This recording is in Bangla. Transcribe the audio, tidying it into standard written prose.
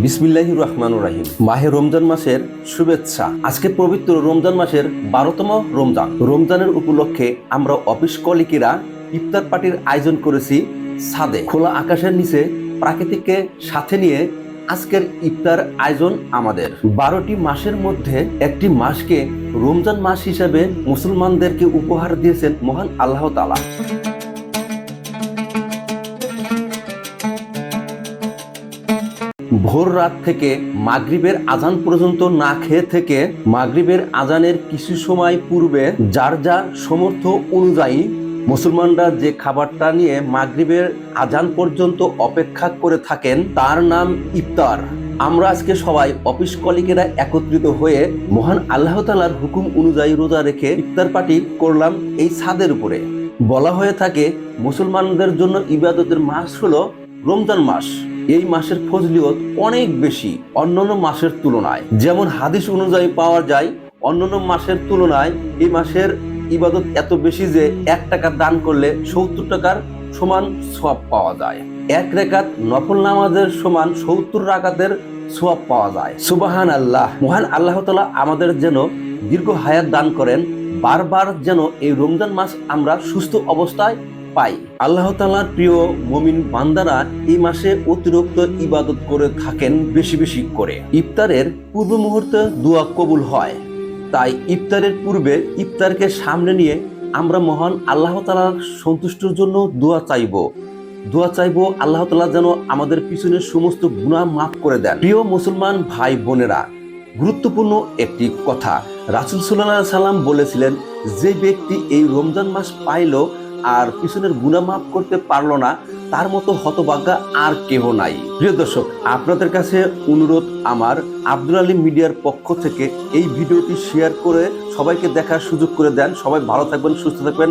বিসমিল্লাহির রহমানির রহিম। মাহে রমজান মাসের শুভেচ্ছা। আজকে পবিত্র রমজান মাসের 12তম রমজান। রমজানের উপলক্ষে আমরা অফিস কলিগেরা ইফতার পার্টির আয়োজন করেছি ছাদে, খোলা আকাশের নিচে, প্রাকৃতিককে সাথে নিয়ে। আজকের ইফতার আয়োজন আমাদের 12টি মাসের মধ্যে একটি মাসকে রমজান মাস হিসেবে মুসলমানদেরকে উপহার দিয়েছেন মহান আল্লাহ তাআলা। ভোর রাত থেকে মাগরিবের আজান পর্যন্ত না খেয়ে থেকে মাগরিবের আজানের কিছু সময় পূর্বে যার যা সমর্থ অনুযায়ী মুসলমানরা যে খাবারটা নিয়ে মাগরিবের আজান পর্যন্ত অপেক্ষা করে থাকেন তার নাম ইফতার। আমরা আজকে সবাই অফিস কলিগেরা একত্রিত হয়ে মহান আল্লাহ তাআলার হুকুম অনুযায়ী রোজা রেখে ইফতার পার্টি করলাম এই ছাদের উপরে। বলা হয়ে থাকে মুসলমানদের জন্য ইবাদতের মাস হলো রমজান মাস। এই মাসের ফজিলত অনেক বেশি অন্যান্য মাসের তুলনায়। যেমন হাদিস অনুযায়ী পাওয়া যায় অন্যান্য মাসের তুলনায় এই মাসের ইবাদত এত বেশি যে 1 টাকা দান করলে 70 টাকার সমান সওয়াব পাওয়া যায়। 1 রাকাত নফল নামাজের সমান 70 রাকাতের সওয়াব পাওয়া যায়। সুবহানাল্লাহ। মহান আল্লাহ তাআলা আমাদের যেন দীর্ঘ হায়াত দান করেন, বারবার যেন এই রমজান মাস আমরা সুস্থ অবস্থায় পাই। আল্লাহ তাআলার প্রিয় মুমিন বান্দারা এই মাসে অতিরিক্ত ইবাদত করে থাকেন বেশি বেশি করে। ইফতারের পূর্ব মুহূর্তে দোয়া কবুল হয়, তাই ইফতারের পূর্বে ইফতারকে সামনে নিয়ে আমরা মহান আল্লাহ তাআলার সন্তুষ্টির জন্য দোয়া চাইবো আল্লাহ তাআলা যেন আমাদের পিছনের সমস্ত গুনাহ মাফ করে দেন। প্রিয় মুসলমান ভাই বোনেরা, গুরুত্বপূর্ণ একটি কথা, রাসূল সাল্লাল্লাহু আলাইহি সাল্লাম বলেছিলেন, যে ব্যক্তি এই রমজান মাস পাইল আর পিছনের গুনাহ মাফ করতে পারলো না, তার মতো হতভাগা আর কেহ নাই। প্রিয় দর্শক, আপনাদের কাছে অনুরোধ আমার, আব্দুল আলী মিডিয়ার পক্ষ থেকে এই ভিডিওটি শেয়ার করে সবাইকে দেখার সুযোগ করে দেন। সবাই ভালো থাকবেন, সুস্থ থাকবেন।